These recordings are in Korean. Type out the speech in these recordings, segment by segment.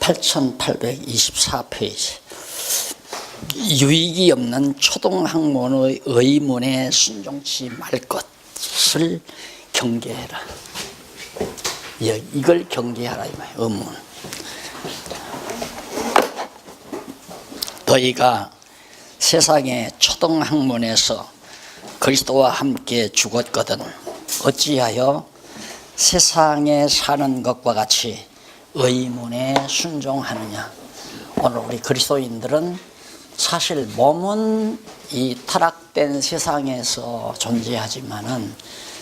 8824페이지. 유익이 없는 초등학문의 의문에 순종치 말 것을 경계해라. 이걸 경계하라 이 말이에요. 의문. 너희가 세상의 초등학문에서 그리스도와 함께 죽었거든 어찌하여 세상에 사는 것과 같이 의문에 순종하느냐. 오늘 우리 그리스도인들은 사실 몸은 이 타락된 세상에서 존재하지만은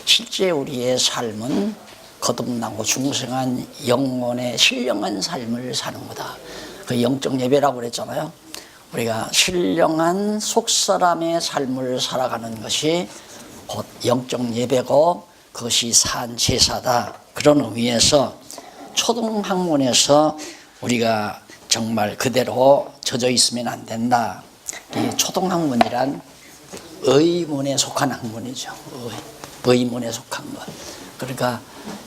실제 우리의 삶은 거듭나고 중생한 영혼의 신령한 삶을 사는 거다. 그 영적 예배라고 그랬잖아요. 우리가 신령한 속사람의 삶을 살아가는 것이 곧 영적 예배고 그것이 산 제사다. 그런 의미에서 초등학문에서 우리가 정말 그대로 젖어 있으면 안 된다. 이 초등학문이란 의문에 속한 학문이죠. 의문에 속한 것. 그러니까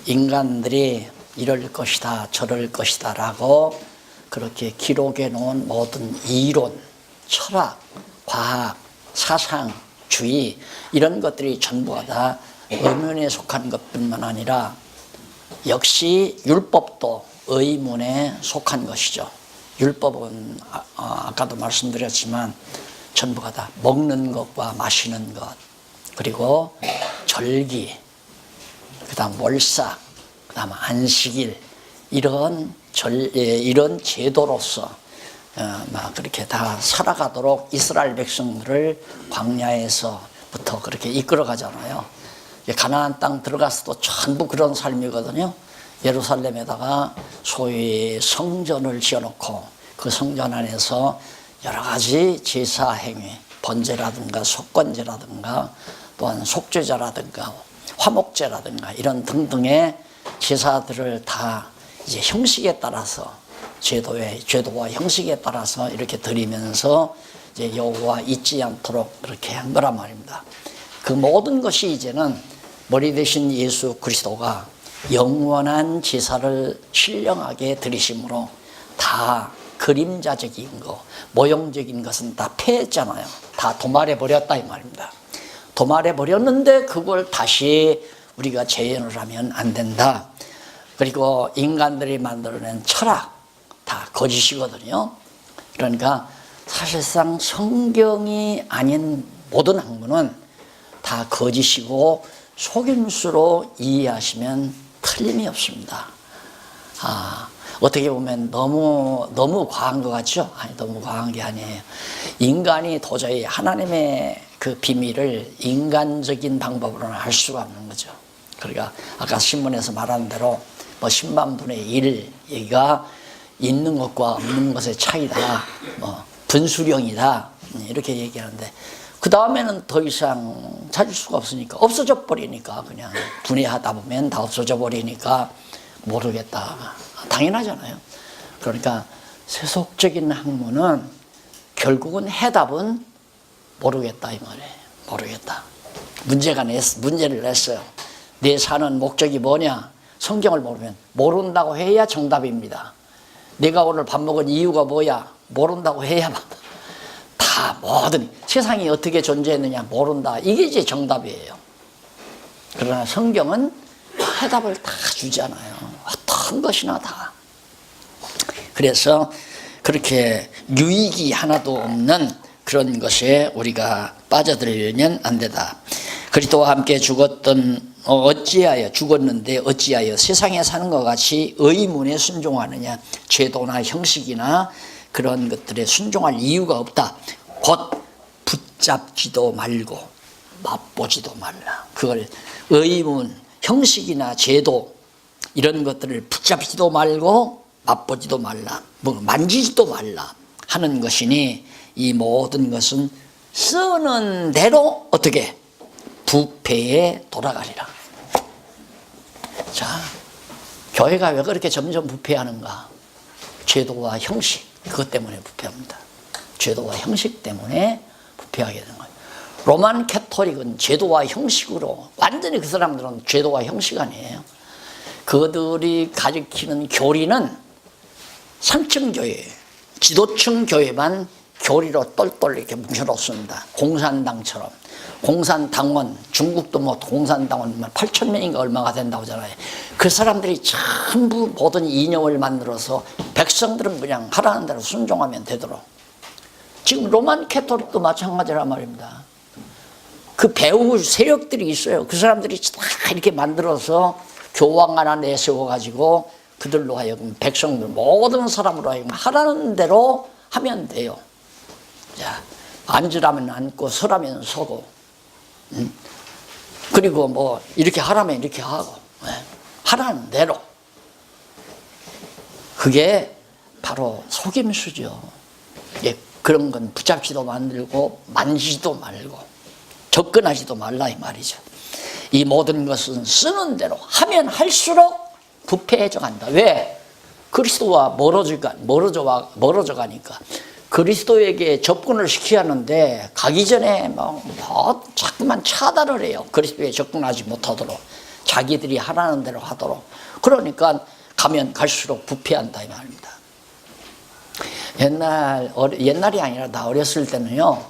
인간들이 이럴 것이다 저럴 것이다 라고 그렇게 기록해 놓은 모든 이론, 철학, 과학, 사상, 주의 이런 것들이 전부가 다 의문에 속한 것뿐만 아니라 역시 율법도 의문에 속한 것이죠. 율법은 아까도 말씀드렸지만 전부가 다 먹는 것과 마시는 것, 그리고 절기, 그 다음 월삭, 그 다음 안식일 이런 제도로서 막 그렇게 다 살아가도록 이스라엘 백성들을 광야에서부터 그렇게 이끌어 가잖아요. 가나안 땅 들어가서도 전부 그런 삶이거든요. 예루살렘에다가 소위 성전을 지어놓고 그 성전 안에서 여러 가지 제사 행위, 번제라든가 속건제라든가 또한 속죄자라든가 화목제라든가 이런 등등의 제사들을 다 이제 형식에 따라서 제도와 형식에 따라서 이렇게 드리면서 이제 여호와 잊지 않도록 그렇게 한 거란 말입니다. 그 모든 것이 이제는 머리 대신 예수 그리스도가 영원한 제사를 신령하게 드리심으로 다 그림자적인 거, 모형적인 것은 다 폐했잖아요. 다 도말해 버렸다 이 말입니다. 도말해 버렸는데 그걸 다시 우리가 재현을 하면 안 된다. 그리고 인간들이 만들어낸 철학 다 거짓이거든요. 그러니까 사실상 성경이 아닌 모든 학문은 다 거짓이고 속임수로 이해하시면 틀림이 없습니다. 어떻게 보면 너무 과한 것 같죠? 아니, 너무 과한 게 아니에요. 인간이 도저히 하나님의 그 비밀을 인간적인 방법으로는 알 수가 없는 거죠. 그러니까 아까 신문에서 말한 대로 뭐 10만 분의 1 얘기가 있는 것과 없는 것의 차이다. 뭐 분수령이다. 이렇게 얘기하는데 그 다음에는 더 이상 찾을 수가 없으니까 없어져 버리니까 그냥 분해하다 보면 다 없어져 버리니까 모르겠다. 당연하잖아요. 그러니까 세속적인 학문은 결국은 해답은 모르겠다 이 말이에요. 모르겠다. 문제를 냈어요. 내 사는 목적이 뭐냐? 성경을 모르면 모른다고 해야 정답입니다. 내가 오늘 밥 먹은 이유가 뭐야? 모른다고 해야 다 모든 세상이 어떻게 존재했느냐 모른다. 이게 이제 정답이에요. 그러나 성경은 해답을 다 주지 않아요. 어떤 것이나 다. 그래서 그렇게 유익이 하나도 없는 그런 것에 우리가 빠져들려면 안 되다. 그리스도와 함께 죽었는데 어찌하여 세상에 사는 것 같이 의문에 순종하느냐. 제도나 형식이나 그런 것들에 순종할 이유가 없다. 곧 붙잡지도 말고 맛보지도 말라. 그걸 의문, 형식이나 제도 이런 것들을 붙잡지도 말고 맛보지도 말라. 만지지도 말라 하는 것이니 이 모든 것은 쓰는 대로 어떻게 부패에 돌아가리라. 자, 교회가 왜 그렇게 점점 부패하는가? 제도와 형식, 그것 때문에 부패합니다. 제도와 형식 때문에 부패하게 되는 거예요. 로만 캐토릭은 제도와 형식으로, 완전히 그 사람들은 제도와 형식 아니에요. 그들이 가리키는 교리는 상층 교회, 지도층 교회만 교리로 똘똘 이렇게 뭉쳐놓습니다. 공산당처럼. 공산당원, 중국도 뭐 공산당원 8,000명인가 얼마가 된다고 하잖아요. 그 사람들이 전부 모든 이념을 만들어서 백성들은 그냥 하라는 대로 순종하면 되도록. 지금 로만 캐토릭도 마찬가지란 말입니다. 그 배후 세력들이 있어요. 그 사람들이 다 이렇게 만들어서 교황 하나 내세워가지고 그들로 하여금 백성들 모든 사람으로 하여금 하라는 대로 하면 돼요. 자, 앉으라면 앉고 서라면 서고, 그리고 뭐 이렇게 하라면 이렇게 하고, 하라는 대로. 그게 바로 속임수죠. 예, 그런 건 붙잡지도 만들고 만지지도 말고 접근하지도 말라 이 말이죠. 이 모든 것은 쓰는 대로 하면 할수록 부패해져 간다. 왜? 그리스도와 멀어져 가니까. 그리스도에게 접근을 시켜야 하는데 가기 전에 뭐 자꾸만 차단을 해요. 그리스도에 접근하지 못하도록. 자기들이 하라는 대로 하도록. 그러니까 가면 갈수록 부패한다 이 말입니다. 옛날이 아니라 나 어렸을 때는요,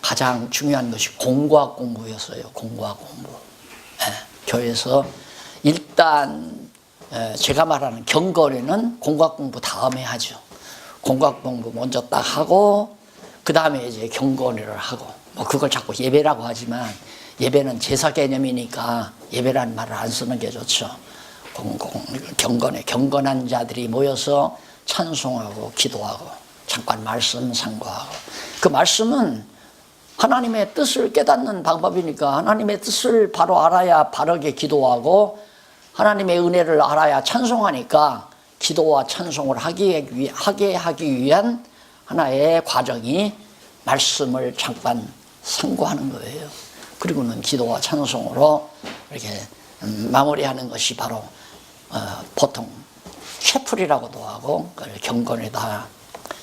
가장 중요한 것이 공과학 공부였어요. 공과학 공부. 교회에서 일단 제가 말하는 경건에는 공과학 공부 다음에 하죠. 공과학 공부 먼저 딱 하고 그 다음에 이제 경건회를 하고, 뭐 그걸 자꾸 예배라고 하지만 예배는 제사 개념이니까 예배라는 말을 안 쓰는 게 좋죠. 경건회, 경건한 자들이 모여서 찬송하고 기도하고 잠깐 말씀 상고하고, 그 말씀은 하나님의 뜻을 깨닫는 방법이니까 하나님의 뜻을 바로 알아야 바르게 기도하고 하나님의 은혜를 알아야 찬송하니까 기도와 찬송을 하게 하기 위한 하나의 과정이 말씀을 잠깐 상고하는 거예요. 그리고는 기도와 찬송으로 이렇게 마무리하는 것이 바로 보통 셰플이라고도 하고 경건회다.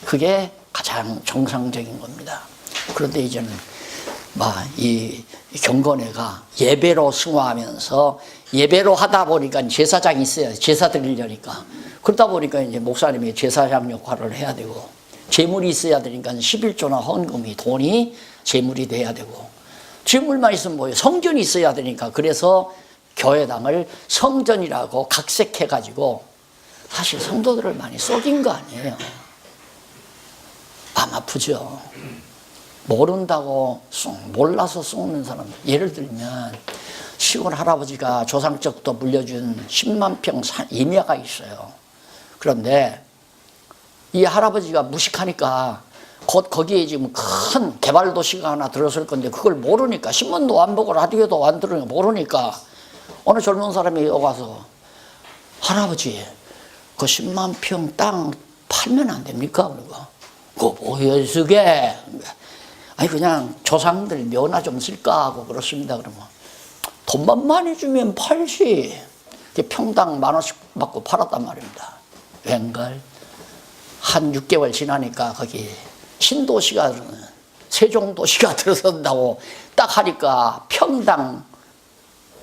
그게 가장 정상적인 겁니다. 그런데 이제는 이 경건회가 예배로 승화하면서 예배로 하다 보니까 제사장이 있어요. 제사 드리려니까. 그러다 보니까 이제 목사님이 제사장 역할을 해야 되고, 재물이 있어야 되니까 11조나 헌금이, 돈이 재물이 돼야 되고, 재물만 있으면 뭐예요? 성전이 있어야 되니까. 그래서 교회당을 성전이라고 각색해가지고 사실 성도들을 많이 속인 거 아니에요. 마음 아프죠. 모른다고 몰라서 쏘는 사람, 예를 들면 시골 할아버지가 조상적부터 물려준 10만 평 임야가 있어요. 그런데 이 할아버지가 무식하니까 곧 거기에 지금 큰 개발 도시가 하나 들어설 건데 그걸 모르니까, 신문도 안 보고 라디오도 안 들으니까 모르니까 어느 젊은 사람이 와서 할아버지 그 10만 평 땅 팔면 안 됩니까? 그러고 그거 뭐예요 그게? 아니 그냥 조상들 묘나 좀 쓸까 하고 그렇습니다. 그러면 돈만 많이 주면 팔지. 평당 10,000원씩 받고 팔았단 말입니다. 웬걸? 한 6개월 지나니까 거기 신도시가 세종도시가 들어선다고 딱 하니까 평당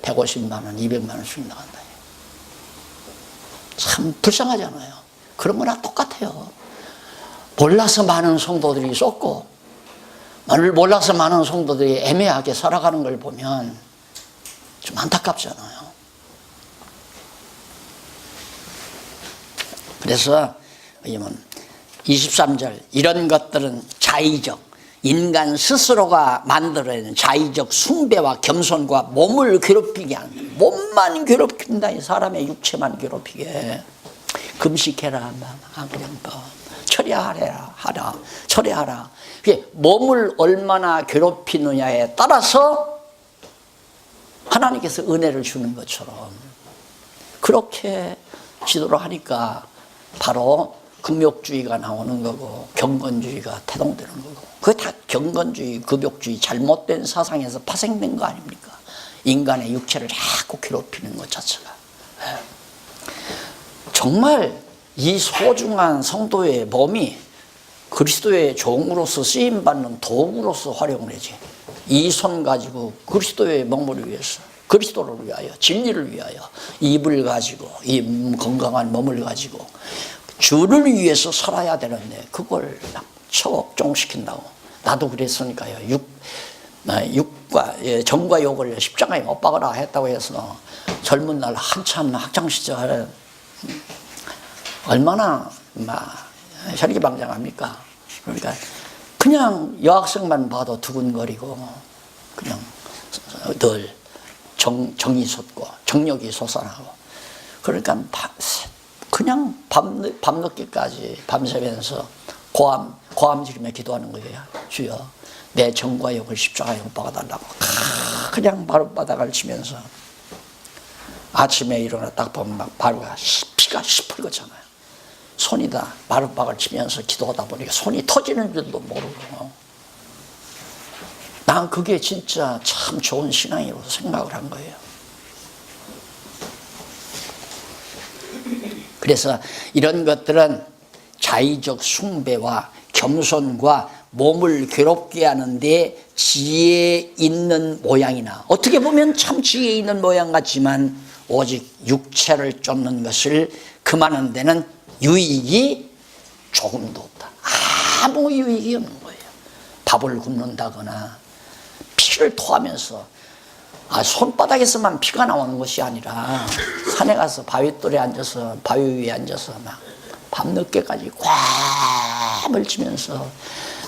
150만 원, 200만 원씩 나간다. 참 불쌍하잖아요. 그런 거나 똑같아요. 몰라서 많은 성도들이 쏟고, 몰라서 많은 성도들이 애매하게 살아가는 걸 보면 좀 안타깝잖아요. 그래서 23절, 이런 것들은 자의적, 인간 스스로가 만들어내는 자의적 숭배와 겸손과 몸을 괴롭히게 하는, 몸만 괴롭힌다. 이 사람의 육체만 괴롭히게. 금식해라, 그냥 철회하라. 그게 몸을 얼마나 괴롭히느냐에 따라서 하나님께서 은혜를 주는 것처럼 그렇게 지도를 하니까 바로 금욕주의가 나오는 거고 경건주의가 태동되는 거고, 그게 다 경건주의, 금욕주의 잘못된 사상에서 파생된 거 아닙니까? 인간의 육체를 자꾸 괴롭히는 것 자체가. 정말 이 소중한 성도의 몸이 그리스도의 종으로서 쓰임받는 도구로서 활용을 하지. 이 손 가지고 그리스도의 몸을 위해서, 그리스도를 위하여, 진리를 위하여, 입을 가지고, 이 건강한 몸을 가지고 주를 위해서 살아야 되는데 그걸 처복종시킨다고. 나도 그랬으니까요. 정과 욕을 십자가에 못 박으라 했다고 해서 젊은 날 한참 학창시절 얼마나 혈기방장합니까? 그러니까 그냥 여학생만 봐도 두근거리고 그냥 늘 정이 솟고 정력이 솟아나고 그러니까 그냥 밤늦게까지 밤새면서 고함 지르며 기도하는 거예요. 주여 내 정과 욕을 십자가에 못 박아달라고. 그냥 마룻바닥을 치면서 아침에 일어나 딱 보면 막 바로가 피가 시뻘겋잖아요. 손이 다 마룻박을 치면서 기도하다 보니까 손이 터지는 줄도 모르고. 난 그게 진짜 참 좋은 신앙이라고 생각을 한 거예요. 그래서 이런 것들은 자의적 숭배와 겸손과 몸을 괴롭게 하는데 지혜 있는 모양이나 어떻게 보면 참 지혜 있는 모양 같지만 오직 육체를 쫓는 것을 금하는 데는 유익이 조금도 없다. 아무 유익이 없는 거예요. 밥을 굶는다거나 피를 토하면서 손바닥에서만 피가 나오는 것이 아니라 산에 가서 바위돌에 앉아서 바위 위에 앉아서 막 밤늦게까지 꽉을 치면서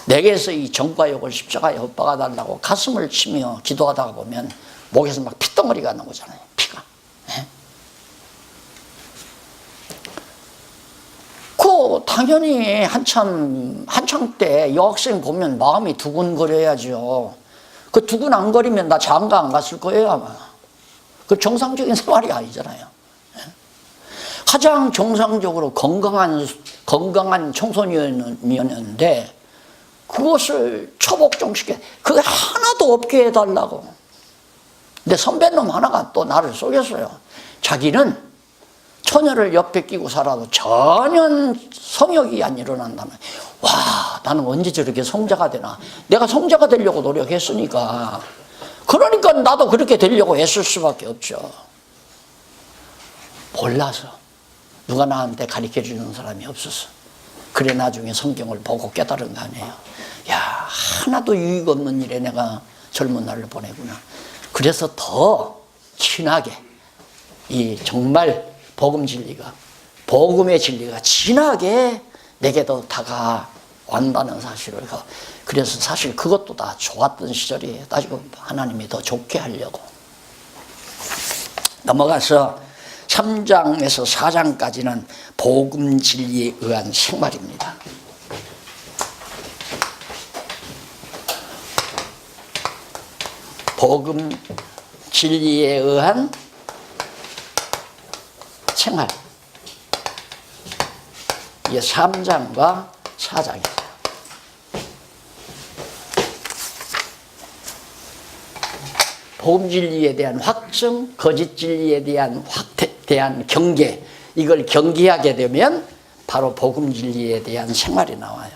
내게서 이 정과 욕을 십자가에 못 박아달라고 가슴을 치며 기도하다가 보면 목에서 막 핏덩어리가 나오잖아요. 피가. 그 당연히 한창 때 여학생 보면 마음이 두근거려야죠. 그 두근안거리면 나 장가 안 갔을 거예요 아마. 그 정상적인 생활이 아니잖아요. 가장 정상적으로 건강한 청소년이었는데 그것을 처복종시켜 그게 하나도 없게 해달라고. 근데 선배놈 하나가 또 나를 속였어요. 자기는 처녀를 옆에 끼고 살아도 전혀 성욕이 안 일어난다면 와 나는 언제 저렇게 성자가 되나. 내가 성자가 되려고 노력했으니까. 그러니까 나도 그렇게 되려고 애쓸 수밖에 없죠. 몰라서 누가 나한테 가르쳐주는 사람이 없었어. 그래 나중에 성경을 보고 깨달은 거 아니에요. 야 하나도 유익 없는 일에 내가 젊은 날을 보내구나. 그래서 더 진하게 이 정말 복음의 진리가 진하게 내게도 다가온다는 사실을. 그래서 사실 그것도 다 좋았던 시절이에요. 따지고 하나님이 더 좋게 하려고. 넘어가서 3장에서 4장까지는 복음 진리에 의한 생활입니다. 복음 진리에 의한 생활. 이게 3장과 4장이에요. 복음 진리에 대한 확증, 거짓 진리에 대한 경계, 이걸 경계하게 되면 바로 복음 진리에 대한 생활이 나와요.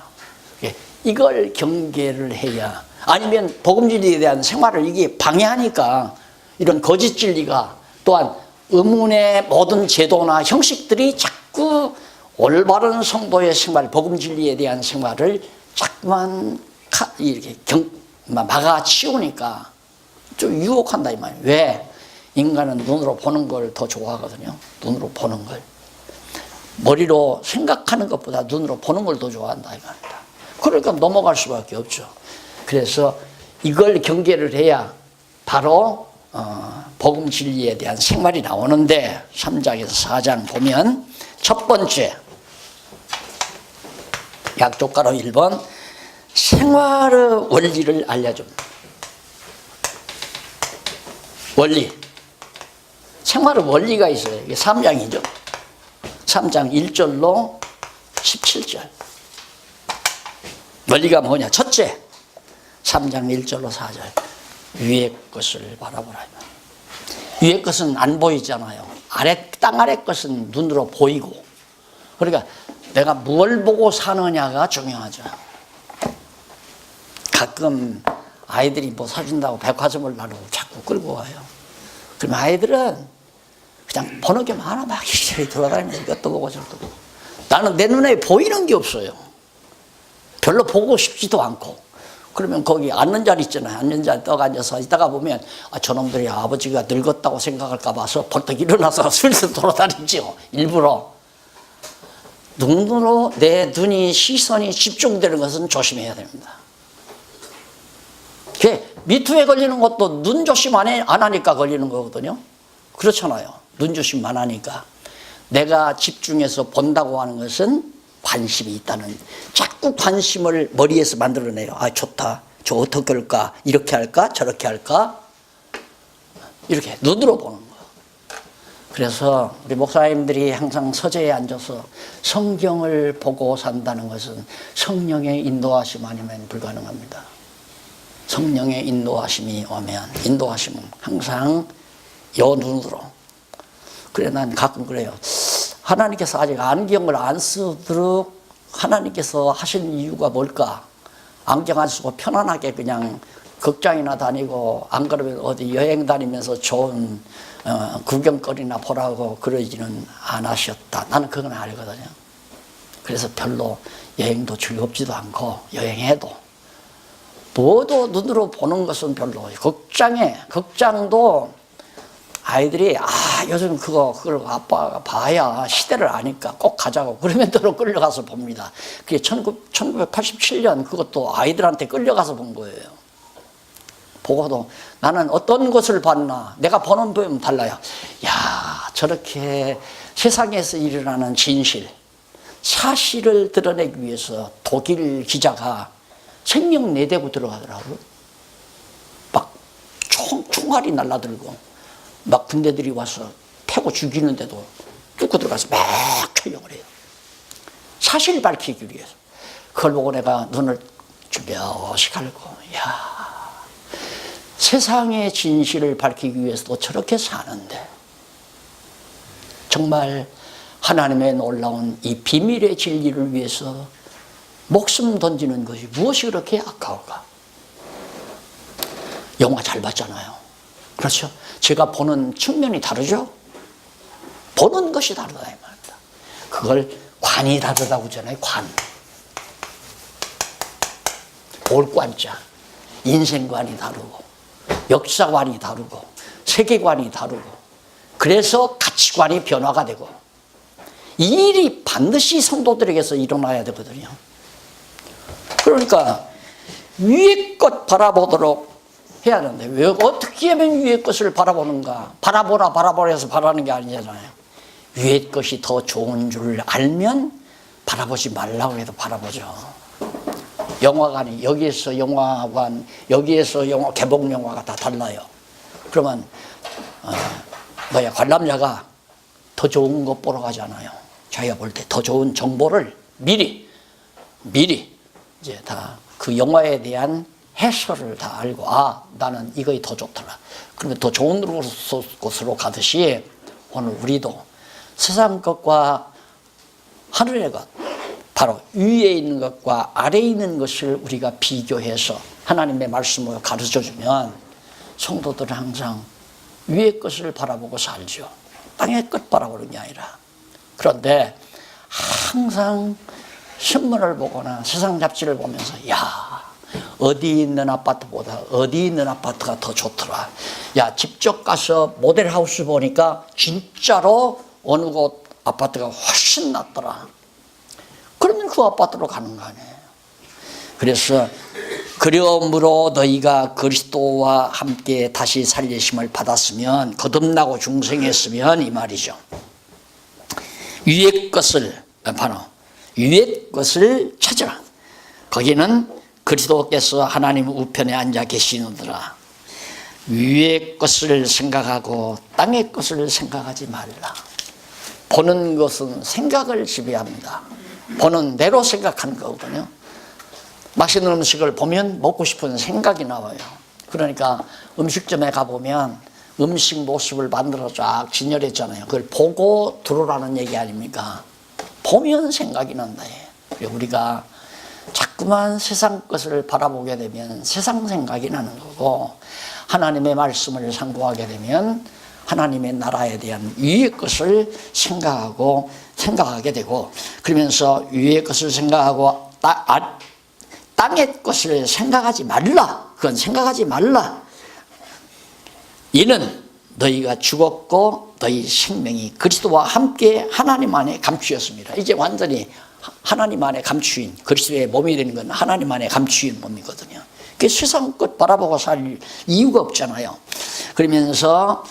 이걸 경계를 해야, 아니면 복음 진리에 대한 생활을 이게 방해하니까 이런 거짓 진리가, 또한 의문의 모든 제도나 형식들이 자꾸 올바른 성도의 생활, 복음 진리에 대한 생활을 자꾸만 이렇게 막아치우니까 좀 유혹한다 이 말이에요. 왜? 인간은 눈으로 보는 걸 더 좋아하거든요. 눈으로 보는 걸. 머리로 생각하는 것보다 눈으로 보는 걸 더 좋아한다 이 말입니다. 그러니까 넘어갈 수밖에 없죠. 그래서 이걸 경계를 해야 바로 복음 진리에 대한 생활이 나오는데, 3장에서 4장 보면 첫 번째 약조가로 1번 생활의 원리를 알려줍니다. 원리. 생활의 원리가 있어요. 이게 3장이죠. 3장 1절로 17절. 원리가 뭐냐? 첫째, 3장 1절로 4절. 위의 것을 바라보라. 위의 것은 안 보이잖아요. 땅 아래 것은 눈으로 보이고. 그러니까 내가 뭘 보고 사느냐가 중요하죠. 가끔 아이들이 뭐 사준다고 백화점을 나를 자꾸 끌고 와요. 그럼 아이들은 그냥 보는 게 많아. 막 이리저리 돌아다니면서 이것도 보고 저것도 보고. 나는 내 눈에 보이는 게 없어요. 별로 보고 싶지도 않고. 그러면 거기 앉는 자리 있잖아요. 앉는 자리 떡 앉아서 있다가 보면 저놈들이 아버지가 늙었다고 생각할까 봐서 벌떡 일어나서 슬슬 돌아다니죠. 일부러. 눈으로 내 눈이 시선이 집중되는 것은 조심해야 됩니다. 미투에 걸리는 것도 눈 조심 안 하니까 걸리는 거거든요. 그렇잖아요. 눈 조심 안 하니까. 내가 집중해서 본다고 하는 것은 관심이 있다는, 자꾸 관심을 머리에서 만들어내요. 좋다. 저 어떻게 할까? 이렇게 할까? 저렇게 할까? 이렇게 눈으로 보는 거. 그래서 우리 목사님들이 항상 서재에 앉아서 성경을 보고 산다는 것은 성령의 인도하심 아니면 불가능합니다. 성령의 인도하심이 오면, 인도하심은 항상 요 눈으로. 그래, 난 가끔 그래요. 하나님께서 아직 안경을 안 쓰도록 하나님께서 하신 이유가 뭘까? 안경 안 쓰고 편안하게 그냥 극장이나 다니고, 안 그러면 어디 여행 다니면서 좋은 구경거리나 보라고 그러지는 않으셨다. 나는 그건 알거든요. 그래서 별로 여행도 즐겁지도 않고, 여행해도 모두 눈으로 보는 것은 별로. 극장도 아이들이 요즘 그걸 아빠가 봐야 시대를 아니까 꼭 가자고 그러면 또 끌려가서 봅니다. 그게 1987년 그것도 아이들한테 끌려가서 본 거예요. 보고도 나는 어떤 것을 봤나, 내가 보는 보면 달라요. 저렇게 세상에서 일어나는 진실, 사실을 드러내기 위해서 독일 기자가 생명 내대고 들어가더라고요. 막 총알이 날라들고 막 군대들이 와서 패고 죽이는데도 뚫고 들어가서 막 촬영을 해요. 사실을 밝히기 위해서. 그걸 보고 내가 눈을 쭈뼛이 갈고, 세상의 진실을 밝히기 위해서도 저렇게 사는데 정말 하나님의 놀라운 이 비밀의 진리를 위해서 목숨 던지는 것이 무엇이 그렇게 아까울까? 영화 잘 봤잖아요. 그렇죠? 제가 보는 측면이 다르죠? 보는 것이 다르다 이 말입니다. 그걸 관이 다르다고 하잖아요. 관. 올관자. 인생관이 다르고 역사관이 다르고 세계관이 다르고, 그래서 가치관이 변화가 되고, 이 일이 반드시 성도들에게서 일어나야 되거든요. 그러니까 위의 것 바라보도록 해야 하는데, 왜 어떻게 하면 위의 것을 바라보는가? 바라보라 해서 바라는 게 아니잖아요. 위의 것이 더 좋은 줄 알면 바라보지 말라고 해도 바라보죠. 영화관이 여기에서 영화관, 여기에서 영화 개봉 영화가 다 달라요. 그러면 관람자가 더 좋은 거 보러 가잖아요. 자기가 볼 때 더 좋은 정보를 미리 이제 다 그 영화에 대한 해설을 다 알고, 나는 이거 더 좋더라. 그러면 더 좋은 곳으로 가듯이 오늘 우리도 세상 것과 하늘의 것, 바로 위에 있는 것과 아래에 있는 것을 우리가 비교해서 하나님의 말씀을 가르쳐주면 성도들은 항상 위의 것을 바라보고 살죠. 땅의 것 바라보는 게 아니라. 그런데 항상 신문을 보거나 세상 잡지를 보면서 어디 있는 아파트보다 어디 있는 아파트가 더 좋더라. 직접 가서 모델하우스 보니까 진짜로 어느 곳 아파트가 훨씬 낫더라. 그러면 그 아파트로 가는 거 아니에요. 그래서 그러므로 너희가 그리스도와 함께 다시 살리심을 받았으면, 거듭나고 중생했으면 이 말이죠. 위의 것을, 바로 위의 것을 찾으라. 거기는 그리스도께서 하나님 우편에 앉아 계시느니라. 위의 것을 생각하고 땅의 것을 생각하지 말라. 보는 것은 생각을 지배합니다. 보는 대로 생각하는 거거든요. 맛있는 음식을 보면 먹고 싶은 생각이 나와요. 그러니까 음식점에 가보면 음식 모습을 만들어 쫙 진열했잖아요. 그걸 보고 들어오라는 얘기 아닙니까? 보면 생각이 난다. 우리가 자꾸만 세상 것을 바라보게 되면 세상 생각이 나는 거고, 하나님의 말씀을 상고하게 되면 하나님의 나라에 대한 위의 것을 생각하게 되고, 그러면서 위의 것을 생각하고 땅의 것을 생각하지 말라. 그건 생각하지 말라. 이는 너희가 죽었고 너희 생명이 그리스도와 함께 하나님 안에 감추었습니다. 이제 완전히 하나님 안에 감추인, 그리스도의 몸이 되는 건 하나님 안에 감추인 몸이거든요. 그 세상 것 바라보고 살 이유가 없잖아요. 그러면서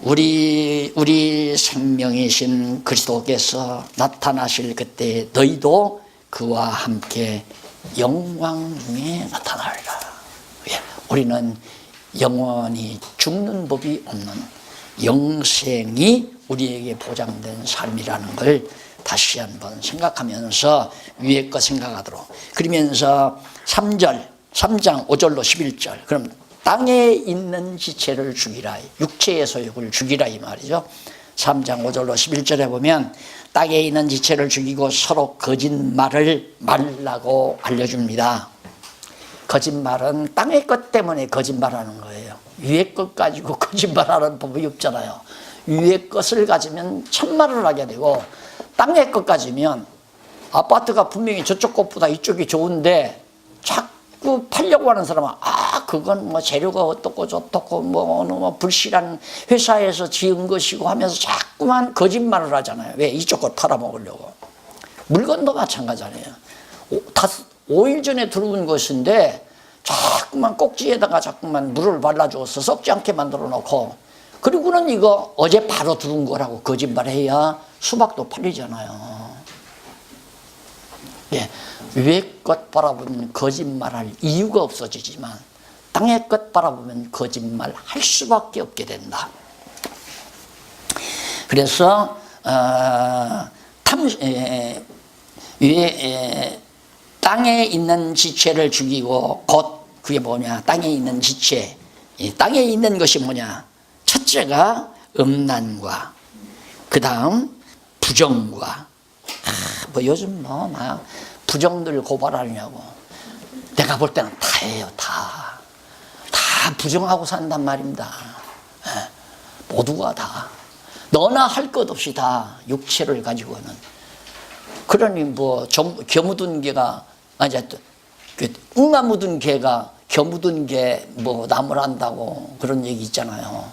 우리 생명이신 그리스도께서 나타나실 그때 너희도 그와 함께 영광 중에 나타나리라. 우리는 영원히 죽는 법이 없는 영생이 우리에게 보장된 삶이라는 걸 다시 한번 생각하면서 위의 거 생각하도록. 그러면서 3장 5절로 11절. 그럼 땅에 있는 지체를 죽이라. 육체의 소욕을 죽이라 이 말이죠. 3장 5절로 11절에 보면 땅에 있는 지체를 죽이고 서로 거짓말을 말라고 알려줍니다. 거짓말은 땅의 것 때문에 거짓말하는 거예요. 위의 것 가지고 거짓말하는 법이 없잖아요. 위의 것을 가지면 참말을 하게 되고, 땅의 것 가지면 아파트가 분명히 저쪽 것보다 이쪽이 좋은데 자꾸 팔려고 하는 사람은 그건 뭐 재료가 어떻고 저떻고 뭐 어느 뭐 불실한 회사에서 지은 것이고 하면서 자꾸만 거짓말을 하잖아요. 왜? 이쪽 것 팔아먹으려고. 물건도 마찬가지예요. 5일 전에 들어온 것인데 자꾸만 꼭지에다가 자꾸만 물을 발라줘서 썩지 않게 만들어 놓고, 그리고는 이거 어제 바로 들어온 거라고 거짓말해야 수박도 팔리잖아요. 예, 위의 것 바라보면 거짓말할 이유가 없어지지만 땅의 것 바라보면 거짓말할 수밖에 없게 된다. 그래서 땅에 있는 지체를 죽이고, 곧 그게 뭐냐, 땅에 있는 지체, 땅에 있는 것이 뭐냐, 첫째가 음란과 그 다음 부정과, 뭐 요즘 막 부정들 고발하느냐고. 내가 볼 때는 다예요. 다 부정하고 산단 말입니다. 모두가 다 너나 할 것 없이 다 육체를 가지고는. 그러니 뭐 겨 묻은 개가 웅아 묻은 개가 겨 묻은 개 뭐 나무란다고 그런 얘기 있잖아요.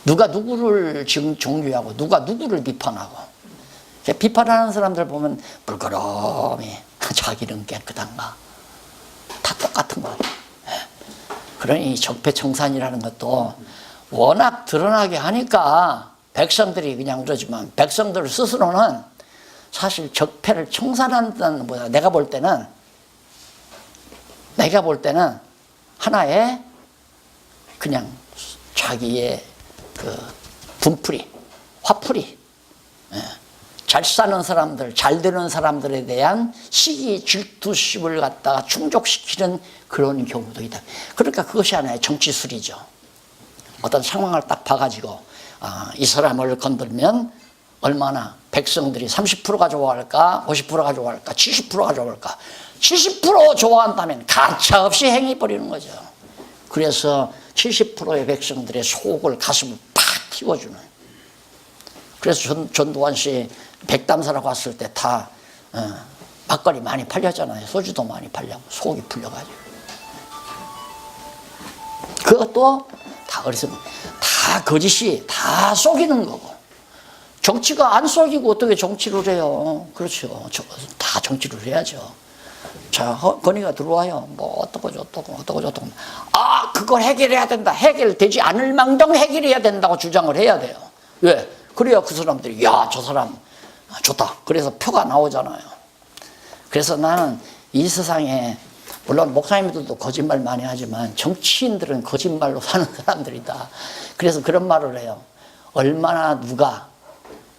누가 누구를 지금 종교하고 누가 누구를 비판하고. 비판하는 사람들 보면 물끄러미 자기는 깨끗한가. 다 똑같은 거예요. 그러니 적폐청산이라는 것도 워낙 드러나게 하니까 백성들이 그냥 그러지만, 백성들 스스로는 사실 적폐를 청산한다는 것보다 내가 볼 때는 하나의 그냥 자기의 그 분풀이, 화풀이, 잘 사는 사람들, 잘 되는 사람들에 대한 시기, 질투심을 갖다가 충족시키는 그런 경우도 있다. 그러니까 그것이 하나의 정치술이죠. 어떤 상황을 딱 봐가지고 이 사람을 건들면 얼마나 백성들이 30%가 좋아할까, 50%가 좋아할까, 70%가 좋아할까. 70% 좋아한다면 가차없이 행해버리는 거죠. 그래서 70%의 백성들의 속을, 가슴을 팍 틔워주는. 그래서 전두환 씨 백담사라고 왔을 때 다 막걸리 많이 팔렸잖아요. 소주도 많이 팔려고, 속이 풀려가지고. 그것도 다 어리석은, 다 거짓이 다 속이는 거고. 정치가 안 속이고 어떻게 정치를 해요? 그렇죠. 다 정치를 해야죠. 자, 건의가 들어와요. 뭐 어떻고 저떻고. 그걸 해결해야 된다. 해결되지 않을 망정 해결해야 된다고 주장을 해야 돼요. 왜? 그래야 그 사람들이 저 사람 좋다. 그래서 표가 나오잖아요. 그래서 나는 이 세상에, 물론 목사님들도 거짓말 많이 하지만 정치인들은 거짓말로 사는 사람들이다. 그래서 그런 말을 해요. 얼마나 누가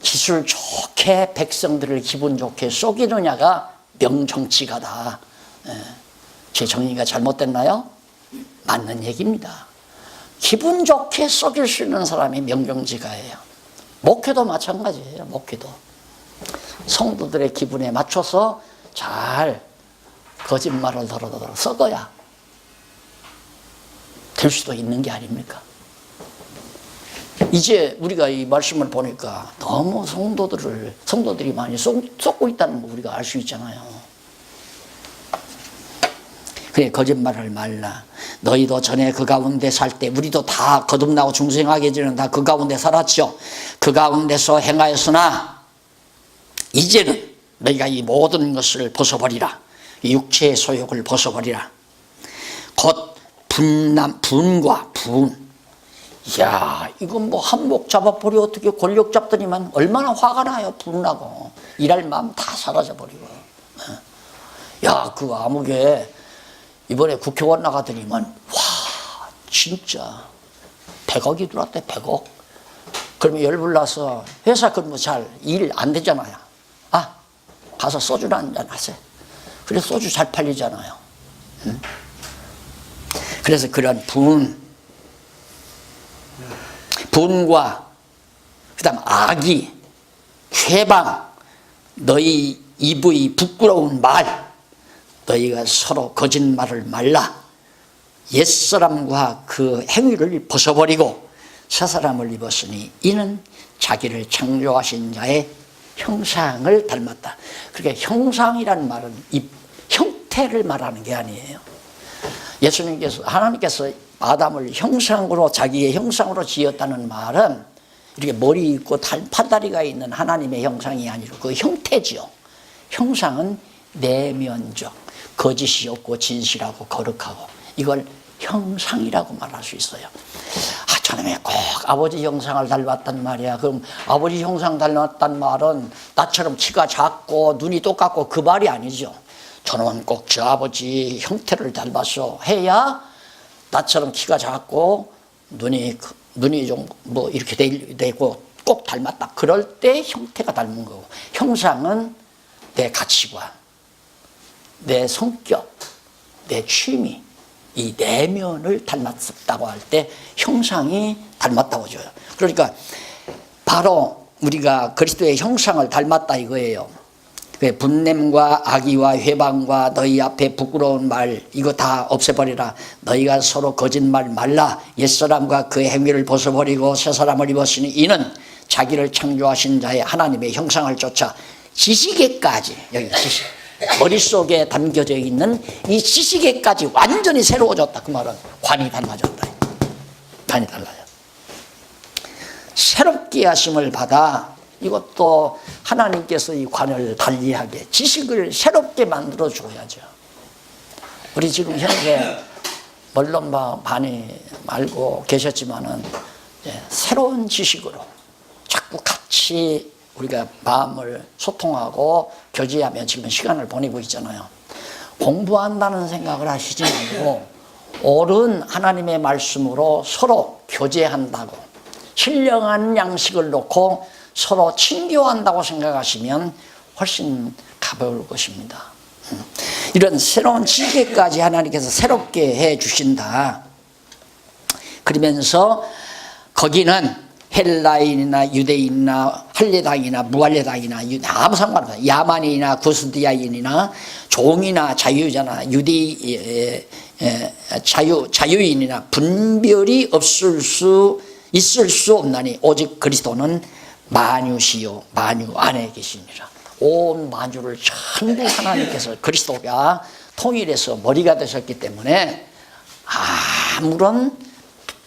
기술 좋게 백성들을 기분 좋게 속이느냐가 명정치가다. 제 정의가 잘못됐나요? 맞는 얘기입니다. 기분 좋게 속일 수 있는 사람이 명정치가예요. 목회도 마찬가지예요. 목회도 성도들의 기분에 맞춰서 잘 거짓말을 더러더러 썩어야 될 수도 있는 게 아닙니까? 이제 우리가 이 말씀을 보니까 너무 성도들이 많이 쏟고 있다는 거 우리가 알 수 있잖아요. 그래, 거짓말을 말라. 너희도 전에 그 가운데 살 때, 우리도 다 거듭나고 중생하게 되는 다 그 가운데 살았죠. 그 가운데서 행하였으나 이제는 너희가 이 모든 것을 벗어버리라. 이 육체의 소욕을 벗어버리라. 곧 분과 분. 이야, 이건 뭐 한몫 잡아버려 어떻게 권력 잡더니만 얼마나 화가 나요. 분나고 일할 마음 다 사라져버리고. 야, 그 아무개 이번에 국회의원 나가더니만 와, 진짜 100억이 들어왔대. 100억. 그러면 열불나서 회사 근무 잘 일 안 되잖아요. 아, 가서 소주나 한잔 하세요. 그래서 소주 잘 팔리잖아요. 응? 그래서 그런 분과 그다음 악의, 회방, 너희 입의 부끄러운 말, 너희가 서로 거짓말을 말라. 옛사람과 그 행위를 벗어버리고 새사람을 입었으니 이는 자기를 창조하신 자의 형상을 닮았다. 그러니까 형상이라는 말은 이 형태를 말하는 게 아니에요. 하나님께서 아담을 형상으로, 자기의 형상으로 지었다는 말은 이렇게 머리 있고 팔다리가 있는 하나님의 형상이 아니라 그 형태지요. 형상은 내면적, 거짓이 없고 진실하고 거룩하고, 이걸 형상이라고 말할 수 있어요. 아, 저놈이 꼭 아버지 형상을 닮았단 말이야. 그럼 아버지 형상 닮았단 말은 나처럼 키가 작고 눈이 똑같고 그 말이 아니죠. 저놈은 꼭 저 아버지 형태를 닮았어 해야 나처럼 키가 작고 눈이 좀 뭐 이렇게 되고 꼭 닮았다. 그럴 때 형태가 닮은 거고, 형상은 내 가치관, 내 성격, 내 취미, 이 내면을 닮았다고 할 때 형상이 닮았다고 줘요. 그러니까 바로 우리가 그리스도의 형상을 닮았다 이거예요. 분냄과 악의와 회방과 너희 앞에 부끄러운 말, 이거 다 없애버리라. 너희가 서로 거짓말 말라. 옛사람과 그 행위를 벗어버리고 새사람을 입었으니 이는 자기를 창조하신 자의 하나님의 형상을 쫓아 지식에까지, 여기 지식, 머릿속에 담겨져 있는 이 지식에까지 완전히 새로워졌다. 그 말은 관이 달라졌다. 관이 달라요. 새롭게 하심을 받아, 이것도 하나님께서 이 관을 달리하게, 지식을 새롭게 만들어 줘야죠. 우리 지금 현재 물론 많이 알고 계셨지만은 새로운 지식으로 자꾸 같이 우리가 마음을 소통하고 교제하며 지금 시간을 보내고 있잖아요. 공부한다는 생각을 하시지 말고 옳은 하나님의 말씀으로 서로 교제한다고, 신령한 양식을 놓고 서로 친교한다고 생각하시면 훨씬 가벼울 것입니다. 이런 새로운 지식까지 하나님께서 새롭게 해 주신다. 그러면서 거기는 헬라인이나 유대인이나 할례당이나 무할례당이나 아무 상관없어요. 야만인이나 구스디아인이나 종이나 자유자나 자유인이나 분별이 있을 수 없나니 오직 그리스도는 만유시요 만유 안에 계시니라. 온 만유를 전부 하나님께서, 그리스도가 통일해서 머리가 되셨기 때문에 아무런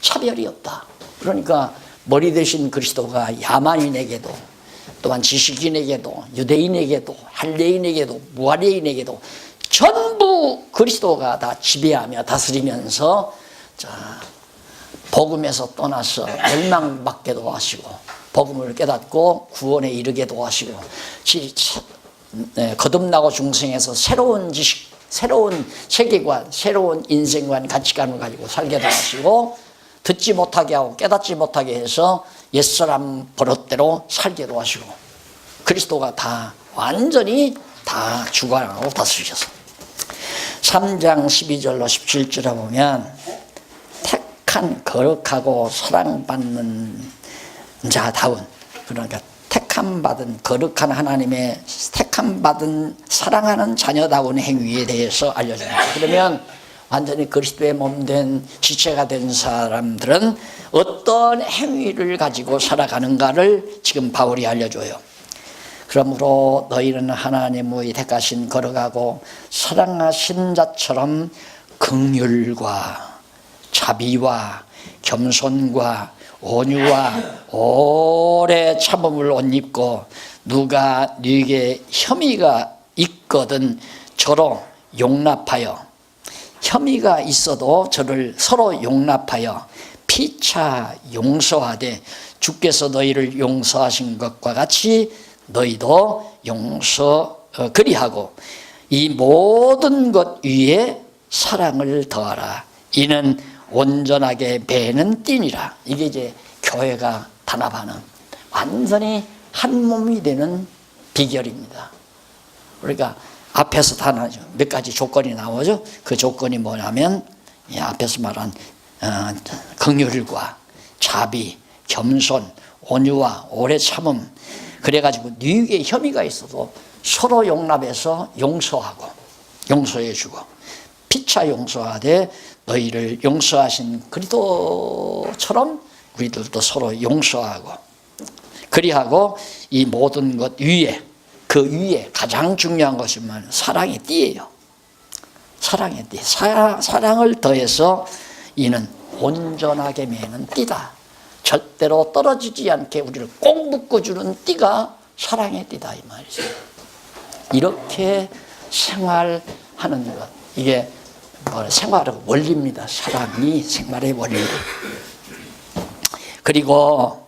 차별이 없다. 그러니까 머리 되신 그리스도가 야만인에게도, 또한 지식인에게도, 유대인에게도, 할례인에게도, 무할례인에게도 전부 그리스도가 다 지배하며 다스리면서 복음에서 떠나서 멸망받게도 하시고 복음을 깨닫고 구원에 이르게도 하시고 거듭나고 중생에서 새로운 지식, 새로운 세계관, 새로운 인생관, 가치관을 가지고 살게도 하시고 듣지 못하게 하고 깨닫지 못하게 해서 옛사람 버릇대로 살게도 하시고, 그리스도가 다 완전히 다 주관하고 다스리셔서 3장 12절로 17절에 보면 택한 거룩하고 사랑받는 자다운, 그러니까 택함받은 거룩한 하나님의 택함받은 사랑하는 자녀다운 행위에 대해서 알려줍니다. 그러면 완전히 그리스도의 몸된 지체가 된 사람들은 어떤 행위를 가지고 살아가는가를 지금 바울이 알려줘요. 그러므로 너희는 하나님의 택하신 거룩하고 사랑하신 자처럼 긍휼과 자비와 겸손과 온유와 오래 참음을 옷 입고 누가 네게 혐의가 있거든 저로 용납하여, 혐의가 있어도 저를 서로 용납하여 피차 용서하되 주께서 너희를 용서하신 것과 같이 너희도 그리하고 이 모든 것 위에 사랑을 더하라. 이는 온전하게 배는 띠니라. 이게 이제 교회가 단합하는, 완전히 한 몸이 되는 비결입니다. 그러니까 앞에서 다 나오죠. 몇 가지 조건이 나오죠. 그 조건이 뭐냐면 앞에서 말한 긍휼과 자비, 겸손, 온유와 오래 참음. 그래가지고 네게 혐의가 있어도 서로 용납해서 용서하고 용서해주고 피차 용서하되 너희를 용서하신 그리스도처럼 우리들도 서로 용서하고 그리하고 이 모든 것 위에, 그 위에 가장 중요한 것이면 사랑의 띠예요. 사랑의 띠. 사랑을 더해서 이는 온전하게 매는 띠다. 절대로 떨어지지 않게 우리를 꼭 묶어주는 띠가 사랑의 띠다, 이 말이죠. 이렇게 생활하는 것, 이게 생활의 원리입니다. 사랑이 생활의 원리. 그리고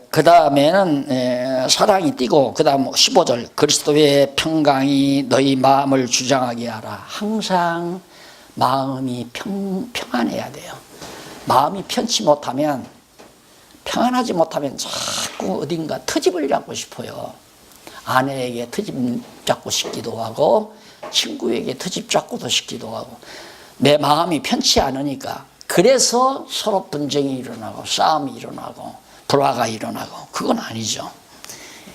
그 다음에는 사랑이 띠고, 그 다음 15절 그리스도의 평강이 너희 마음을 주장하게 하라. 항상 마음이 평안해야 돼요. 마음이 편치 못하면, 평안하지 못하면 자꾸 어딘가 트집을 잡고 싶어요. 아내에게 트집 잡고 싶기도 하고 친구에게 트집 잡고도 싶기도 하고, 내 마음이 편치 않으니까. 그래서 서로 분쟁이 일어나고 싸움이 일어나고 불화가 일어나고, 그건 아니죠.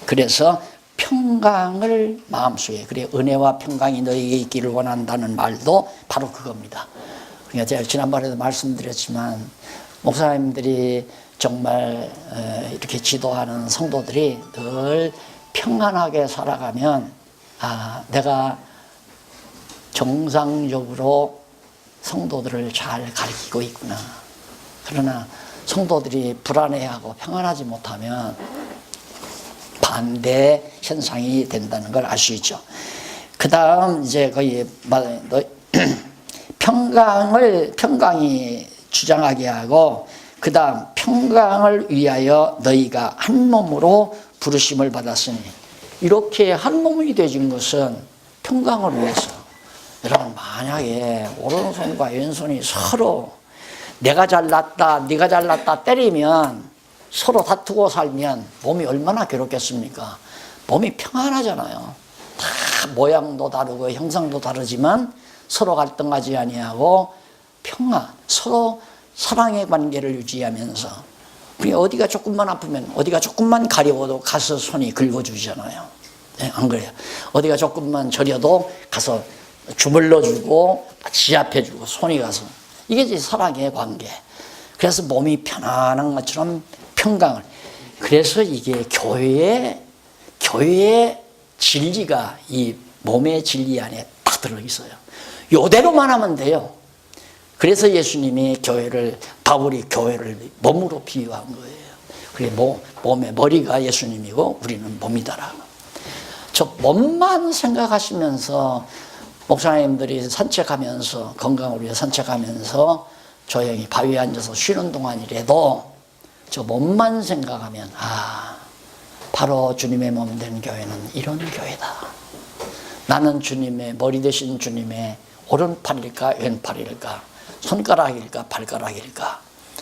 그래서 평강을 마음속에, 그래 은혜와 평강이 너희에게 있기를 원한다는 말도 바로 그겁니다. 그러니까 제가 지난번에도 말씀드렸지만 목사님들이 정말 이렇게 지도하는 성도들이 늘 평안하게 살아가면, 내가 정상적으로 성도들을 잘 가르치고 있구나. 그러나 성도들이 불안해하고 평안하지 못하면 반대 현상이 된다는 걸 알 수 있죠. 그 다음 이제 거의 평강이 주장하게 하고, 그 다음 평강을 위하여 너희가 한 몸으로 부르심을 받았으니. 이렇게 한 몸이 되진 것은 평강을 위해서. 여러분, 만약에 오른손과 왼손이 서로 내가 잘났다 네가 잘났다 때리면, 서로 다투고 살면 몸이 얼마나 괴롭겠습니까? 몸이 평안하잖아요. 다 모양도 다르고 형상도 다르지만 서로 갈등하지 아니하고 평안, 서로 사랑의 관계를 유지하면서. 어디가 조금만 아프면, 어디가 조금만 가려워도 가서 손이 긁어주잖아요. 네, 안 그래요? 어디가 조금만 저려도 가서 주물러주고 지압해주고 손이 가서. 이게 이제 사랑의 관계. 그래서 몸이 편안한 것처럼 평강을. 그래서 이게 교회의 진리가 이 몸의 진리 안에 딱 들어있어요. 요대로만 하면 돼요. 그래서 예수님이 바울이 교회를 몸으로 비유한 거예요. 그게 몸의 머리가 예수님이고 우리는 몸이다라고. 저 몸만 생각하시면서 목사님들이 산책하면서, 건강을 위해 산책하면서 조용히 바위에 앉아서 쉬는 동안이라도 저 몸만 생각하면, 바로 주님의 몸 된 교회는 이런 교회다. 나는 주님의, 머리 되신 주님의 오른팔일까 왼팔일까, 손가락일까 발가락일까,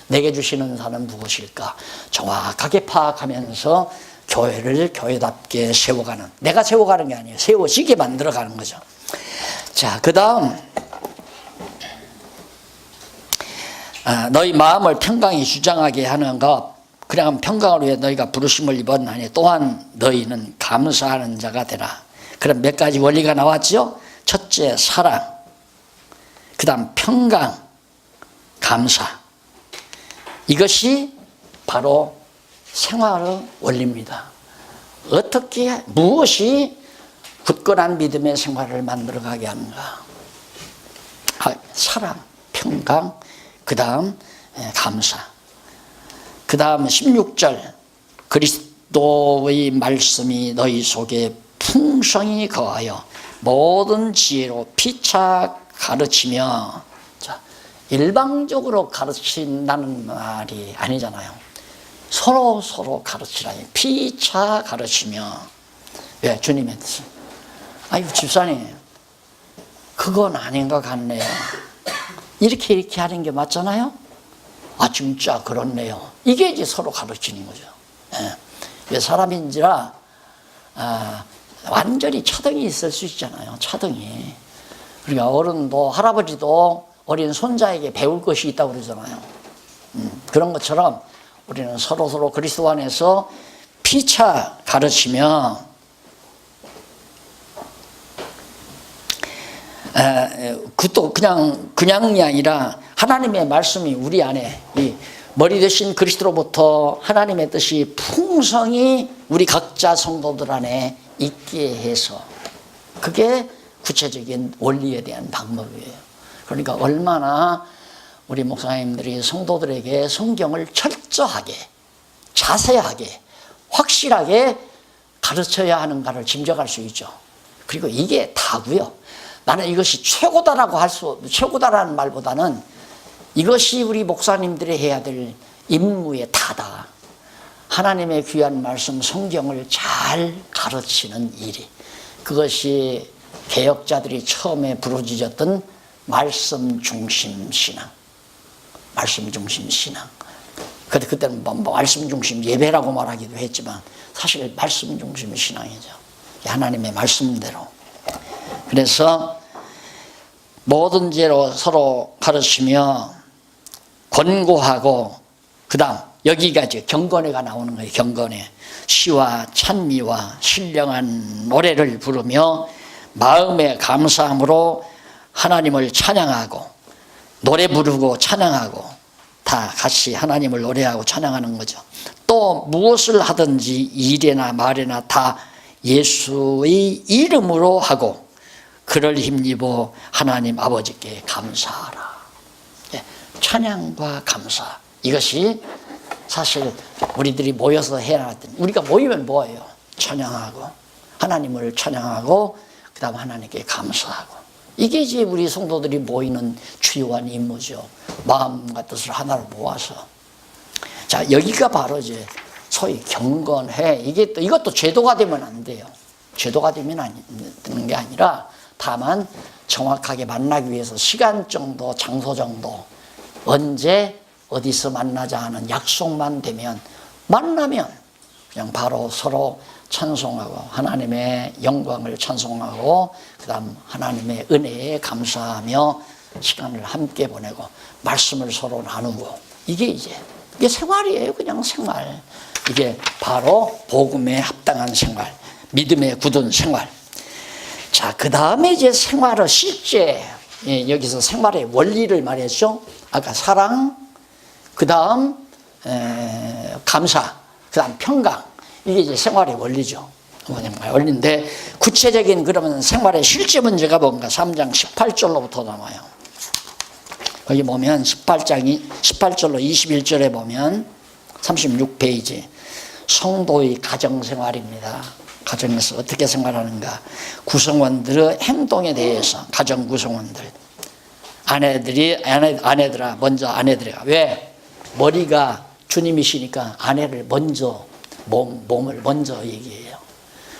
내게 주시는 사는 무엇일까 정확하게 파악하면서 교회를 교회답게 세워가는, 내가 세워가는 게 아니에요. 세워지게 만들어가는 거죠. 자, 그 다음 너희 마음을 평강히 주장하게 하는 것. 그냥 평강을 위해 너희가 부르심을 입었나니 또한 너희는 감사하는 자가 되라. 그럼 몇 가지 원리가 나왔죠? 첫째 사랑, 그 다음 평강, 감사. 이것이 바로 생활의 원리입니다. 어떻게 무엇이 굳건한 믿음의 생활을 만들어가게 하는가. 사랑, 평강, 그 다음 감사. 그 다음 16절 그리스도의 말씀이 너희 속에 풍성히 거하여 모든 지혜로 피차 가르치며. 자, 일방적으로 가르친다는 말이 아니잖아요. 서로 가르치라니. 피차 가르치며. 왜? 주님의 뜻을. 아이고 집사님 그건 아닌 것 같네요. 이렇게 하는 게 맞잖아요. 아 진짜 그렇네요. 이게 이제 서로 가르치는 거죠. 왜 사람인지라 완전히 차등이 있을 수 있잖아요. 차등이. 그러니까 어른도 할아버지도 어린 손자에게 배울 것이 있다고 그러잖아요. 그런 것처럼 우리는 서로 그리스도 안에서 피차 가르치며 그것도 그냥이 아니라 하나님의 말씀이 우리 안에 이 머리 대신 그리스도로부터 하나님의 뜻이 풍성히 우리 각자 성도들 안에 있게 해서 그게 구체적인 원리에 대한 방법이에요. 그러니까 얼마나 우리 목사님들이 성도들에게 성경을 철저하게 자세하게 확실하게 가르쳐야 하는가를 짐작할 수 있죠. 그리고 이게 다고요. 나는 이것이 최고다라는 말보다는 이것이 우리 목사님들이 해야 될 임무의 다다. 하나님의 귀한 말씀 성경을 잘 가르치는 일이. 그것이 개혁자들이 처음에 부르짖었던 말씀 중심 신앙. 말씀 중심 신앙. 그때는 말씀 중심 예배라고 말하기도 했지만 사실 말씀 중심 신앙이죠. 하나님의 말씀대로. 그래서 모든 죄로 서로 가르치며 권고하고, 그 다음 여기가 이제 경건회가 나오는 거예요. 경건회. 시와 찬미와 신령한 노래를 부르며 마음의 감사함으로 하나님을 찬양하고, 노래 부르고 찬양하고 다 같이 하나님을 노래하고 찬양하는 거죠. 또 무엇을 하든지 일에나 말에나 다 예수의 이름으로 하고 그를 힘입어 하나님 아버지께 감사하라. 찬양과 감사, 이것이 사실 우리들이 모여서 해야 하던, 우리가 모이면 뭐예요? 찬양하고 하나님을 찬양하고 그 다음 하나님께 감사하고. 이게 이제 우리 성도들이 모이는 주요한 임무죠. 마음과 뜻을 하나로 모아서. 자, 여기가 바로 이제 소위 경건회. 이것도 제도가 되면 안 돼요. 제도가 되면 되는 게 아니라 다만 정확하게 만나기 위해서 시간 정도, 장소 정도, 언제 어디서 만나자 하는 약속만 되면, 만나면 그냥 바로 서로 찬송하고 하나님의 영광을 찬송하고 그 다음 하나님의 은혜에 감사하며 시간을 함께 보내고 말씀을 서로 나누고, 이게 생활이에요. 그냥 생활. 이게 바로 복음에 합당한 생활, 믿음에 굳은 생활. 자, 그 다음에 이제 생활의 실제, 여기서 생활의 원리를 말했죠. 아까 사랑, 그 다음 감사, 그 다음 평강. 이게 이제 생활의 원리죠. 원리인데, 구체적인 그러면 생활의 실제 문제가 뭔가 3장 18절로부터 나와요. 거기 보면 18절로 21절에 보면 36페이지 성도의 가정생활입니다. 가정에서 어떻게 생활하는가, 구성원들의 행동에 대해서, 가정 구성원들, 아내들아, 먼저 아내들아. 왜? 머리가 주님이시니까 아내를 먼저, 몸을 먼저 얘기해요.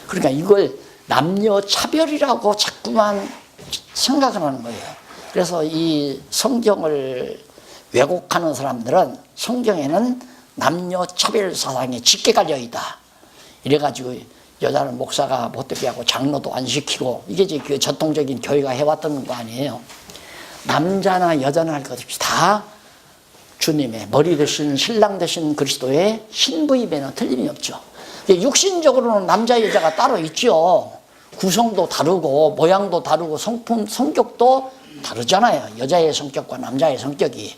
그러니까 이걸 남녀 차별이라고 자꾸만 생각을 하는 거예요. 그래서 이 성경을 왜곡하는 사람들은 성경에는 남녀 차별 사상이 짙게 깔려 있다. 이래가지고 여자는 목사가 못되게 하고 장로도 안 시키고, 이게 이제 그 전통적인 교회가 해왔던 거 아니에요. 남자나 여자나 할 것 없이 다 주님의 머리 되신 신랑 되신 그리스도의 신부임에는 틀림이 없죠. 육신적으로는 남자 여자가 따로 있죠. 구성도 다르고 모양도 다르고 성격도 다르잖아요. 여자의 성격과 남자의 성격이.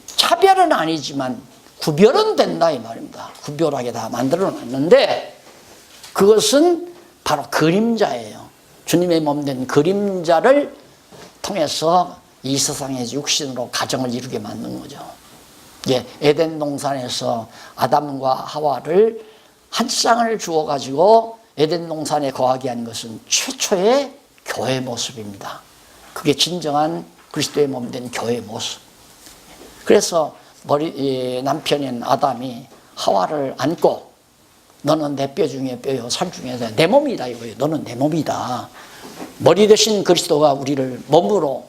차별은 아니지만 구별은 된다 이 말입니다. 구별하게 다 만들어 놨는데 그것은 바로 그림자예요. 주님의 몸 된 그림자를 통해서 이 세상의 육신으로 가정을 이루게 만든 거죠. 예, 에덴 동산에서 아담과 하와를 한 쌍을 주어 가지고 에덴 동산에 거하게 한 것은 최초의 교회 모습입니다. 그게 진정한 그리스도의 몸 된 교회 모습. 그래서 남편인 아담이 하와를 안고 너는 내 뼈 중에 뼈요 살 중에서 내 몸이다 이거예요. 너는 내 몸이다. 머리 대신 그리스도가 우리를 몸으로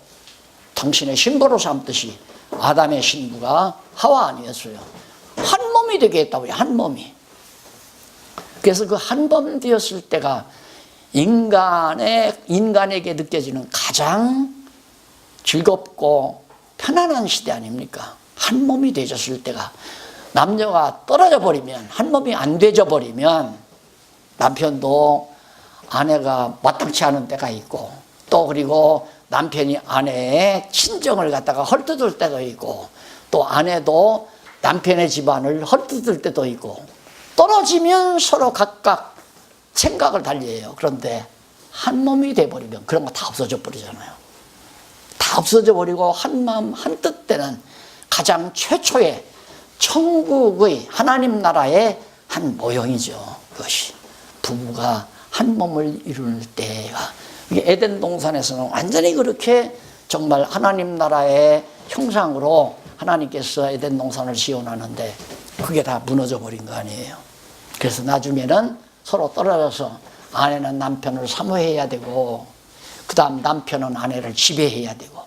당신의 신부로 삼듯이 아담의 신부가 하와 아니었어요. 한 몸이 되게 했다고요. 한 몸이. 그래서 그 한 몸 되었을 때가 인간에게 느껴지는 가장 즐겁고 편안한 시대 아닙니까? 한 몸이 되졌을 때가. 남녀가 떨어져 버리면, 한 몸이 안 되져 버리면 남편도 아내가 마땅치 않은 때가 있고, 또 그리고 남편이 아내의 친정을 갖다가 헐뜯을 때도 있고, 또 아내도 남편의 집안을 헐뜯을 때도 있고, 떨어지면 서로 각각 생각을 달리해요. 그런데 한 몸이 돼버리면 그런 거 다 없어져 버리잖아요. 다 없어져 버리고 한 마음 한 뜻 되는 가장 최초의 천국의 하나님 나라의 한 모형이죠. 그것이 부부가 한 몸을 이룰 때가, 에덴 동산에서는 완전히 그렇게 정말 하나님 나라의 형상으로 하나님께서 에덴 동산을 지어놨는데 그게 다 무너져 버린 거 아니에요. 그래서 나중에는 서로 떨어져서 아내는 남편을 사모해야 되고, 그 다음 남편은 아내를 지배해야 되고,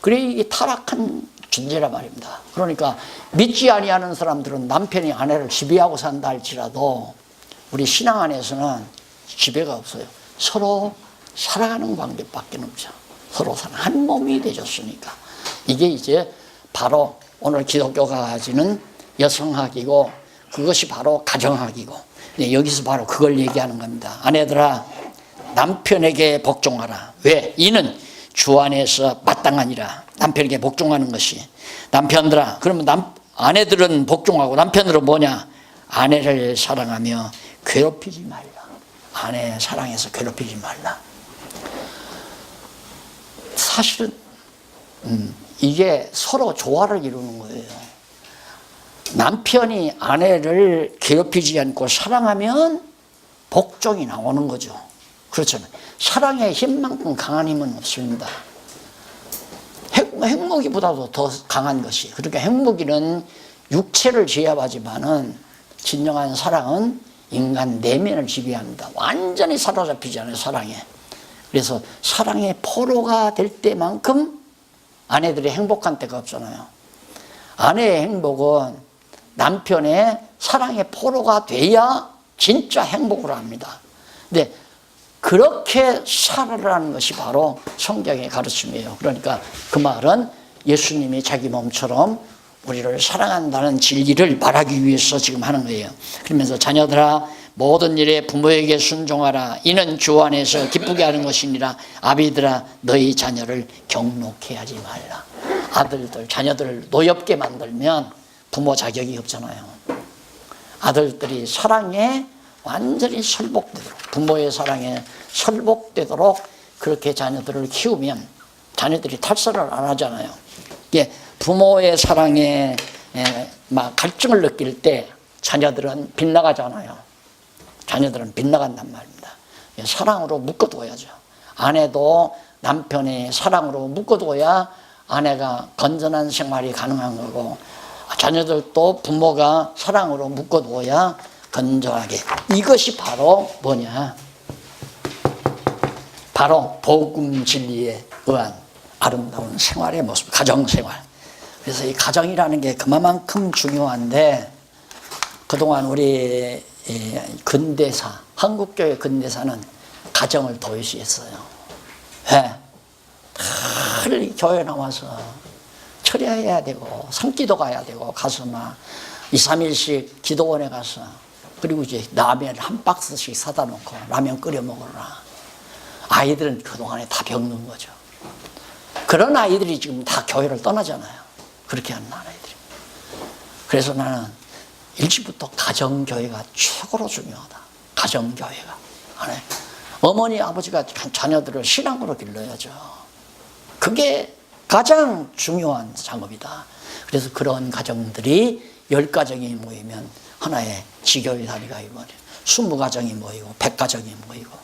그래 이게 타락한 존재란 말입니다. 그러니까 믿지 아니하는 사람들은 남편이 아내를 지배하고 산다 할지라도 우리 신앙 안에서는 지배가 없어요. 서로 살아가는 관계밖에 없죠. 서로 한 몸이 되셨으니까. 이게 이제 바로 오늘 기독교가 가지는 여성학이고, 그것이 바로 가정학이고, 여기서 바로 그걸 얘기하는 겁니다. 아내들아 남편에게 복종하라. 왜? 이는 주 안에서 마땅하니라. 남편에게 복종하는 것이. 남편들아, 그러면 아내들은 복종하고 남편들은 뭐냐? 아내를 사랑하며 괴롭히지 말라. 아내 사랑해서 괴롭히지 말라. 사실은 이게 서로 조화를 이루는 거예요. 남편이 아내를 괴롭히지 않고 사랑하면 복종이 나오는 거죠. 그렇잖아요. 사랑의 힘만큼 강한 힘은 없습니다. 핵무기보다도 더 강한 것이. 그러니까 핵무기는 육체를 제압하지만은 진정한 사랑은 인간 내면을 지배합니다. 완전히 사로잡히지 않아요, 사랑에. 그래서 사랑의 포로가 될 때만큼 아내들이 행복한 때가 없잖아요. 아내의 행복은 남편의 사랑의 포로가 돼야 진짜 행복을 합니다. 근데 그렇게 살아라는 것이 바로 성경의 가르침이에요. 그러니까 그 말은 예수님이 자기 몸처럼 우리를 사랑한다는 진리를 말하기 위해서 지금 하는 거예요. 그러면서 자녀들아 모든 일에 부모에게 순종하라. 이는 주 안에서 기쁘게 하는 것이니라. 아비들아 너희 자녀를 경록해 하지 말라. 아들들, 자녀들을 노엽게 만들면 부모 자격이 없잖아요. 아들들이 사랑에 완전히 설복되도록, 부모의 사랑에 설복되도록 그렇게 자녀들을 키우면 자녀들이 탈선을 안 하잖아요. 이게 부모의 사랑에 막 갈증을 느낄 때 자녀들은 빗나가잖아요. 자녀들은 빗나간단 말입니다. 사랑으로 묶어둬야죠. 아내도 남편의 사랑으로 묶어둬야 아내가 건전한 생활이 가능한 거고, 자녀들도 부모가 사랑으로 묶어둬야 건전하게. 이것이 바로 뭐냐? 바로 복음 진리에 의한 아름다운 생활의 모습, 가정생활. 그래서 이 가정이라는 게 그만큼 중요한데, 그동안 우리 근대사, 한국교회 근대사는 가정을 도외시했어요. 왜? 늘 교회 나와서 철야해야 되고, 산기도 가야 되고, 가서 막 2, 3일씩 기도원에 가서 그리고 이제 라면 한 박스씩 사다 놓고 라면 끓여 먹어라. 아이들은 그동안에 다 병든 거죠. 그런 아이들이 지금 다 교회를 떠나잖아요. 그렇게 하는 아이들이. 그래서 나는 일찍부터 가정교회가 최고로 중요하다. 가정교회가. 어머니, 아버지가 자녀들을 신앙으로 길러야죠. 그게 가장 중요한 작업이다. 그래서 그런 가정들이 10가정이 모이면 하나의 지교회 단위가 이거예요. 20가정이 모이고 100가정이 모이고.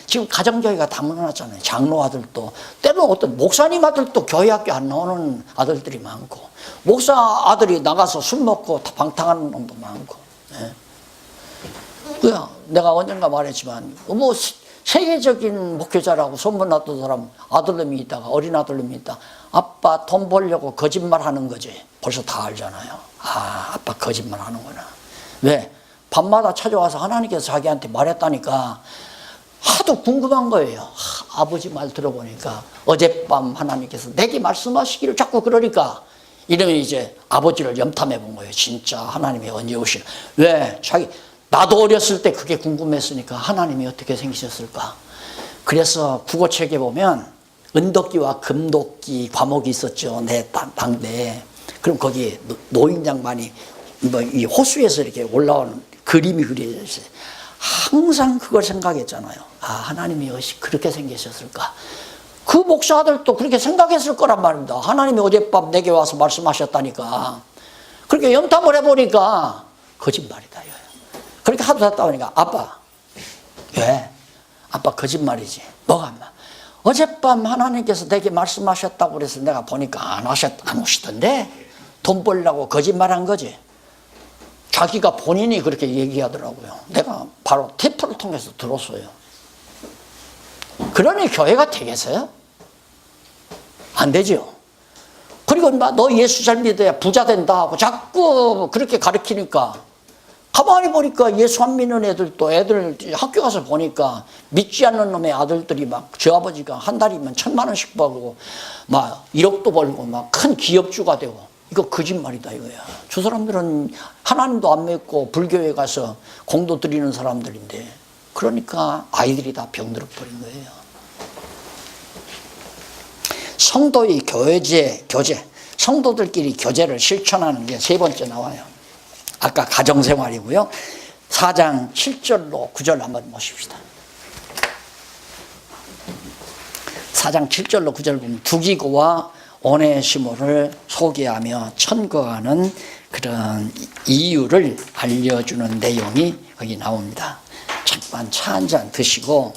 지금 가정교회가 다 무너졌잖아요. 장로 아들도, 때로는 어떤 목사님 아들도 교회 학교 안 나오는 아들들이 많고, 목사 아들이 나가서 술 먹고 방탕하는 놈도 많고. 내가 언젠가 말했지만, 뭐 세계적인 목회자라고 소문났던 사람 아들놈이 있다가, 어린 아들놈이 있다. 아빠 돈 벌려고 거짓말 하는 거지. 벌써 다 알잖아요. 아, 아빠 거짓말 하는구나. 왜? 밤마다 찾아와서 하나님께서 자기한테 말했다니까 하도 궁금한 거예요. 아버지 말 들어보니까 어젯밤 하나님께서 내게 말씀하시기를 자꾸 그러니까 이러면 이제 아버지를 염탐해 본 거예요. 진짜 하나님이 언제 오시나. 왜? 나도 어렸을 때 그게 궁금했으니까 하나님이 어떻게 생기셨을까. 그래서 국어책에 보면 은도끼와 금도끼 과목이 있었죠. 내 당대에. 그럼 거기 노인 양반이 뭐 이 호수에서 이렇게 올라오는 그림이 그려져 있어요. 항상 그걸 생각했잖아요. 아, 하나님이 그렇게 생기셨을까. 그 목사들도 그렇게 생각했을 거란 말입니다. 하나님이 어젯밤 내게 와서 말씀하셨다니까. 그렇게 염탐을 해보니까 거짓말이다. 그렇게 하도 했다 보니까 아빠, 왜? 아빠 거짓말이지. 뭐가 안 나? 어젯밤 하나님께서 내게 말씀하셨다고 그래서 내가 보니까 안 오시던데 돈 벌려고 거짓말한 거지. 자기가 본인이 그렇게 얘기하더라고요. 내가 바로 테이프를 통해서 들었어요. 그러니 교회가 되겠어요? 안 되죠. 그리고 너 예수 잘 믿어야 부자 된다 하고 자꾸 그렇게 가르치니까 가만히 보니까 예수 안 믿는 애들도 애들 학교 가서 보니까 믿지 않는 놈의 아들들이 막 저 아버지가 한 달이면 1,000만 원씩 벌고 막 1억도 벌고 막 큰 기업주가 되고 이거 거짓말이다 이거야. 저 사람들은 하나님도 안 믿고 불교에 가서 공도 드리는 사람들인데 그러니까 아이들이 다 병들어 버린 거예요. 성도의 교제, 성도들끼리 교제를 실천하는 게 세 번째 나와요. 아까 가정생활이고요. 4장 7절로 9절 한번 보십시다. 4장 7절로 9절 보면 두기고와 오네시모를 소개하며 천거하는 그런 이유를 알려주는 내용이 거기 나옵니다. 잠깐 차 한 잔 드시고